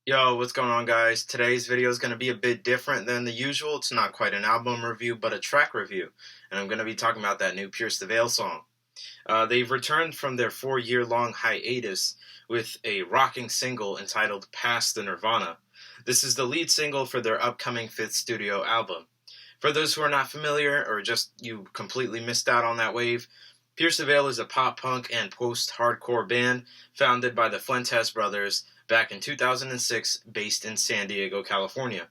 Yo, what's going on, guys? Today's video is going to be a bit different than the usual. It's not quite an album review, but a track review. And I'm going to be talking about that new Pierce the Veil song. They've returned from their 4-year-long hiatus with a rocking single entitled Past the Nirvana. This is the lead single for their upcoming 5th studio album. For those who are not familiar, or just you completely missed out on that wave, Pierce the Veil is a pop-punk and post-hardcore band founded by the Fuentes brothers back in 2006, based in San Diego, California.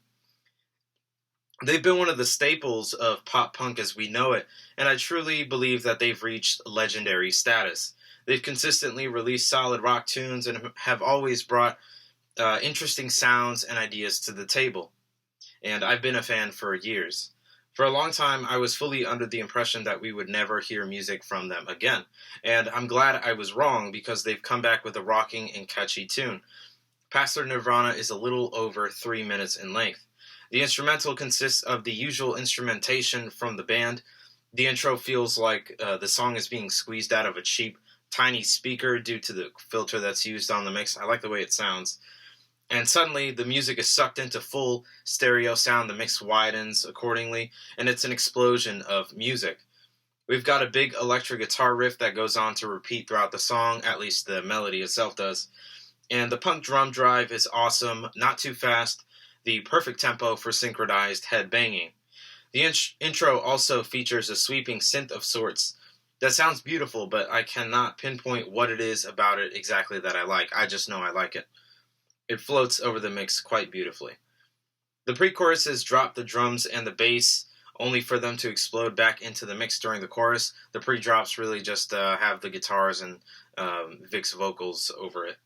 They've been one of the staples of pop-punk as we know it, and I truly believe that they've reached legendary status. They've consistently released solid rock tunes and have always brought interesting sounds and ideas to the table, and I've been a fan for years. For a long time, I was fully under the impression that we would never hear music from them again, and I'm glad I was wrong because they've come back with a rocking and catchy tune. Past the Nirvana is a little over 3 minutes in length. The instrumental consists of the usual instrumentation from the band. The intro feels like the song is being squeezed out of a cheap, tiny speaker due to the filter that's used on the mix. I like the way it sounds. And suddenly, the music is sucked into full stereo sound. The mix widens accordingly, and it's an explosion of music. We've got a big electric guitar riff that goes on to repeat throughout the song, at least the melody itself does. And the punk drum drive is awesome, not too fast, the perfect tempo for synchronized head banging. The intro also features a sweeping synth of sorts that sounds beautiful, but I cannot pinpoint what it is about it exactly that I like. I just know I like it. It floats over the mix quite beautifully. The pre-choruses drop the drums and the bass, only for them to explode back into the mix during the chorus. The pre-drops really just have the guitars and Vic's vocals over it.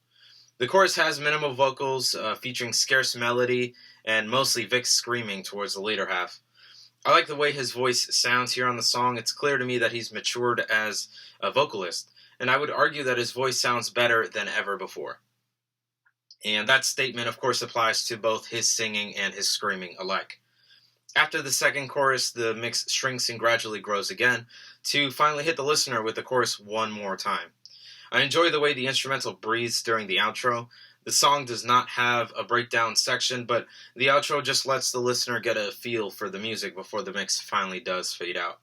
The chorus has minimal vocals, featuring scarce melody, and mostly Vic screaming towards the later half. I like the way his voice sounds here on the song. It's clear to me that he's matured as a vocalist, and I would argue that his voice sounds better than ever before. And that statement, of course, applies to both his singing and his screaming alike. After the second chorus, the mix shrinks and gradually grows again, to finally hit the listener with the chorus one more time. I enjoy the way the instrumental breathes during the outro. The song does not have a breakdown section, but the outro just lets the listener get a feel for the music before the mix finally does fade out.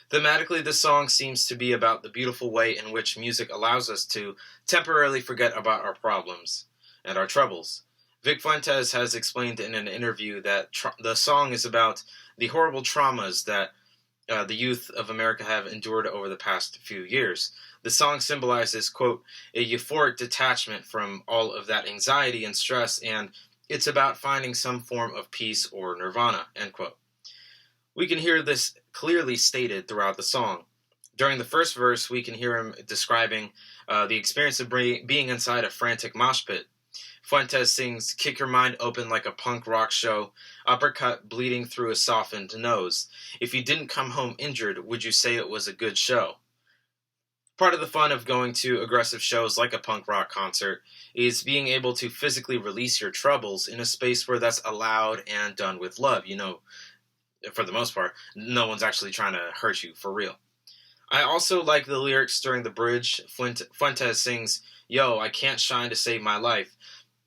Thematically, the song seems to be about the beautiful way in which music allows us to temporarily forget about our problems and our troubles. Vic Fuentes has explained in an interview that the song is about the horrible traumas that the youth of America have endured over the past few years. The song symbolizes, quote, a euphoric detachment from all of that anxiety and stress, and it's about finding some form of peace or nirvana, end quote. We can hear this clearly stated throughout the song. During the first verse, we can hear him describing the experience of being inside a frantic mosh pit. Fuentes sings, kick your mind open like a punk rock show, uppercut bleeding through a softened nose. If you didn't come home injured, would you say it was a good show? Part of the fun of going to aggressive shows like a punk rock concert is being able to physically release your troubles in a space where that's allowed and done with love. You know, for the most part, no one's actually trying to hurt you for real. I also like the lyrics during the bridge. Fuentes sings, yo, I can't shine to save my life,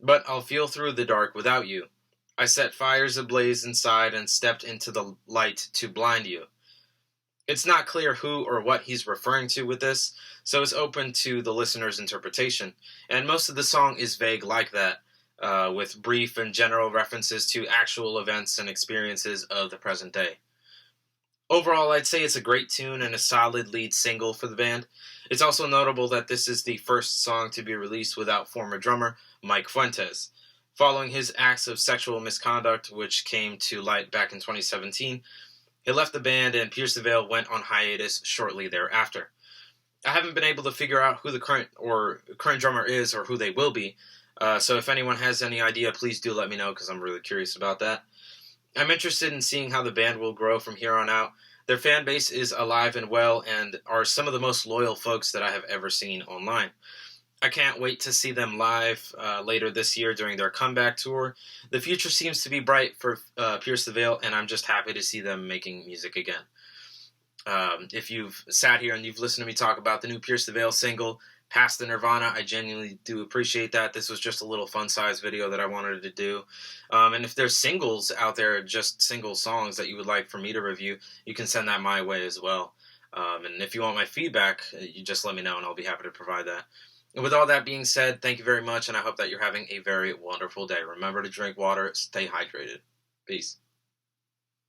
but I'll feel through the dark without you. I set fires ablaze inside and stepped into the light to blind you. It's not clear who or what he's referring to with this, so it's open to the listener's interpretation. And most of the song is vague like that, with brief and general references to actual events and experiences of the present day. Overall, I'd say it's a great tune and a solid lead single for the band. It's also notable that this is the first song to be released without former drummer Mike Fuentes. Following his acts of sexual misconduct, which came to light back in 2017, he left the band and Pierce the Veil went on hiatus shortly thereafter. I haven't been able to figure out who the current drummer is or who they will be, so if anyone has any idea, please do let me know because I'm really curious about that. I'm interested in seeing how the band will grow from here on out. Their fan base is alive and well and are some of the most loyal folks that I have ever seen online. I can't wait to see them live later this year during their comeback tour. The future seems to be bright for Pierce the Veil, and I'm just happy to see them making music again. If you've sat here and you've listened to me talk about the new Pierce the Veil single, past the Nirvana. I genuinely do appreciate that. This was just a little fun-sized video that I wanted to do. And if there's singles out there, just single songs that you would like for me to review, you can send that my way as well. And if you want my feedback, you just let me know and I'll be happy to provide that. And with all that being said, thank you very much, and I hope that you're having a very wonderful day. Remember to drink water, stay hydrated. Peace.